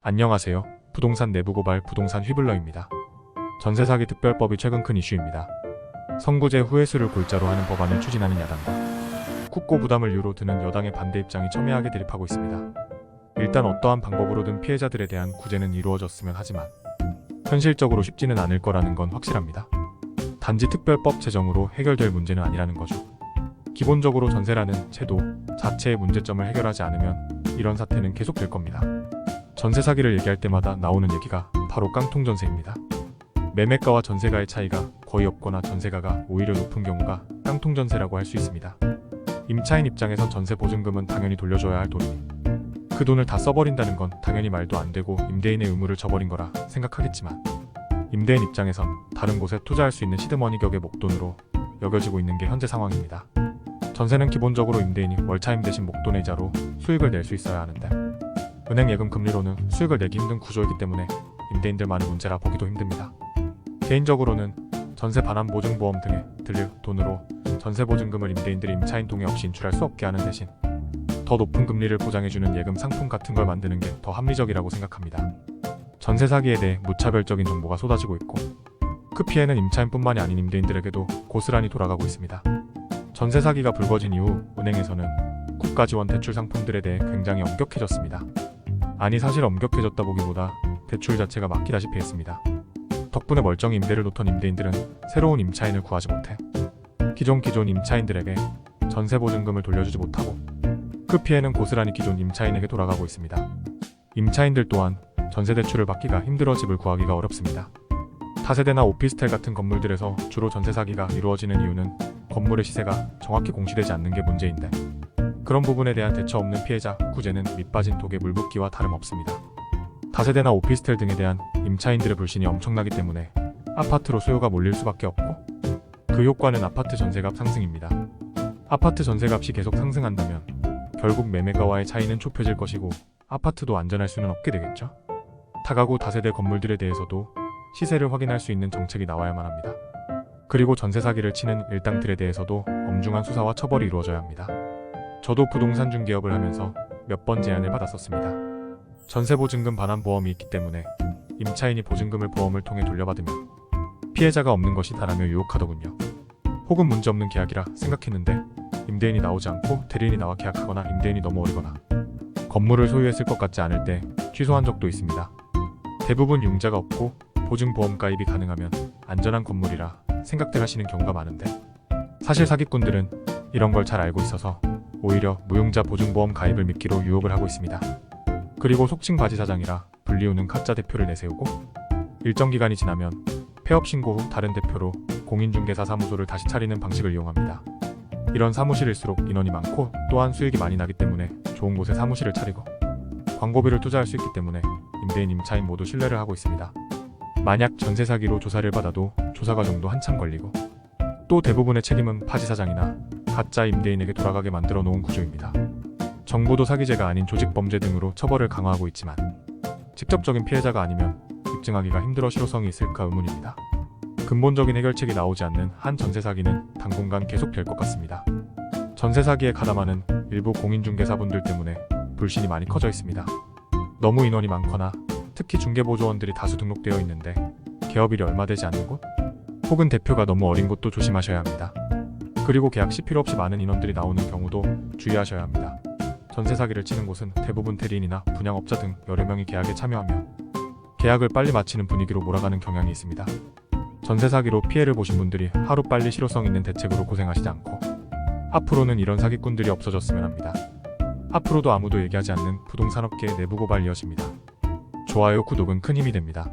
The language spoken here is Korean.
안녕하세요. 부동산 내부 고발 부동산 휘블러입니다. 전세 사기 특별법이 최근 큰 이슈입니다. 선구제 후회수를 골자로 하는 법안을 추진하는 야당과 국고 부담을 이유로 드는 여당의 반대 입장이 첨예하게 대립하고 있습니다. 일단 어떠한 방법으로든 피해자들에 대한 구제는 이루어졌으면 하지만 현실적으로 쉽지는 않을 거라는 건 확실합니다. 단지 특별법 제정으로 해결될 문제는 아니라는 거죠. 기본적으로 전세라는 제도 자체의 문제점을 해결하지 않으면 이런 사태는 계속될 겁니다. 전세 사기를 얘기할 때마다 나오는 얘기가 바로 깡통전세입니다. 매매가와 전세가의 차이가 거의 없거나 전세가가 오히려 높은 경우가 깡통전세라고 할 수 있습니다. 임차인 입장에선 전세 보증금은 당연히 돌려줘야 할 돈이니 그 돈을 다 써버린다는 건 당연히 말도 안 되고 임대인의 의무를 져버린 거라 생각하겠지만 임대인 입장에선 다른 곳에 투자할 수 있는 시드머니 격의 목돈으로 여겨지고 있는 게 현재 상황입니다. 전세는 기본적으로 임대인이 월차임 대신 목돈의 이자로 수익을 낼 수 있어야 하는데 은행 예금 금리로는 수익을 내기 힘든 구조이기 때문에 임대인들만의 문제라 보기도 힘듭니다. 개인적으로는 전세 반환 보증보험 등에 들릴 돈으로 전세 보증금을 임대인들이 임차인 동의 없이 인출할 수 없게 하는 대신 더 높은 금리를 보장해주는 예금 상품 같은 걸 만드는 게 더 합리적이라고 생각합니다. 전세 사기에 대해 무차별적인 정보가 쏟아지고 있고 그 피해는 임차인뿐만이 아닌 임대인들에게도 고스란히 돌아가고 있습니다. 전세 사기가 불거진 이후 은행에서는 국가 지원 대출 상품들에 대해 굉장히 엄격해졌습니다. 아니 사실 엄격해졌다 보기보다 대출 자체가 막히다시피 했습니다. 덕분에 멀쩡히 임대를 놓던 임대인들은 새로운 임차인을 구하지 못해 기존 임차인들에게 전세 보증금을 돌려주지 못하고 그 피해는 고스란히 기존 임차인에게 돌아가고 있습니다. 임차인들 또한 전세 대출을 받기가 힘들어 집을 구하기가 어렵습니다. 다세대나 오피스텔 같은 건물들에서 주로 전세 사기가 이루어지는 이유는 건물의 시세가 정확히 공시되지 않는 게 문제인데 그런 부분에 대한 대처 없는 피해자 구제는 밑빠진 독에 물 붓기와 다름없습니다. 다세대나 오피스텔 등에 대한 임차인들의 불신이 엄청나기 때문에 아파트로 수요가 몰릴 수밖에 없고 그 효과는 아파트 전세값 상승입니다. 아파트 전세값이 계속 상승한다면 결국 매매가와의 차이는 좁혀질 것이고 아파트도 안전할 수는 없게 되겠죠. 다가구 다세대 건물들에 대해서도 시세를 확인할 수 있는 정책이 나와야만 합니다. 그리고 전세 사기를 치는 일당들에 대해서도 엄중한 수사와 처벌이 이루어져야 합니다. 저도 부동산 중개업을 하면서 몇 번 제안을 받았었습니다. 전세 보증금 반환 보험이 있기 때문에 임차인이 보증금을 보험을 통해 돌려받으면 피해자가 없는 것이 다라며 유혹하더군요. 혹은 문제없는 계약이라 생각했는데 임대인이 나오지 않고 대리인이 나와 계약하거나 임대인이 너무 어리거나 건물을 소유했을 것 같지 않을 때 취소한 적도 있습니다. 대부분 융자가 없고 보증보험 가입이 가능하면 안전한 건물이라 생각들 하시는 경우가 많은데 사실 사기꾼들은 이런 걸 잘 알고 있어서 오히려 무융자 보증보험 가입을 미끼로 유혹을 하고 있습니다. 그리고 속칭 바지사장이라 불리우는 가짜 대표를 내세우고 일정 기간이 지나면 폐업 신고 후 다른 대표로 공인중개사 사무소를 다시 차리는 방식을 이용합니다. 이런 사무실일수록 인원이 많고 또한 수익이 많이 나기 때문에 좋은 곳에 사무실을 차리고 광고비를 투자할 수 있기 때문에 임대인 임차인 모두 신뢰를 하고 있습니다. 만약 전세 사기로 조사를 받아도 조사 과정도 한참 걸리고 또 대부분의 책임은 파지사장이나 가짜 임대인에게 돌아가게 만들어 놓은 구조입니다. 정부도 사기죄가 아닌 조직범죄 등으로 처벌을 강화하고 있지만 직접적인 피해자가 아니면 입증하기가 힘들어 실효성이 있을까 의문입니다. 근본적인 해결책이 나오지 않는 한 전세 사기는 당분간 계속될 것 같습니다. 전세 사기에 가담하는 일부 공인중개사분들 때문에 불신이 많이 커져 있습니다. 너무 인원이 많거나 특히 중개보조원들이 다수 등록되어 있는데 개업일이 얼마 되지 않는 곳? 혹은 대표가 너무 어린 곳도 조심하셔야 합니다. 그리고 계약 시 필요 없이 많은 인원들이 나오는 경우도 주의하셔야 합니다. 전세 사기를 치는 곳은 대부분 대리인이나 분양업자 등 여러 명이 계약에 참여하며 계약을 빨리 마치는 분위기로 몰아가는 경향이 있습니다. 전세 사기로 피해를 보신 분들이 하루빨리 실효성 있는 대책으로 고생하시지 않고 앞으로는 이런 사기꾼들이 없어졌으면 합니다. 앞으로도 아무도 얘기하지 않는 부동산업계의 내부 고발 이어집니다. 좋아요, 구독은 큰 힘이 됩니다.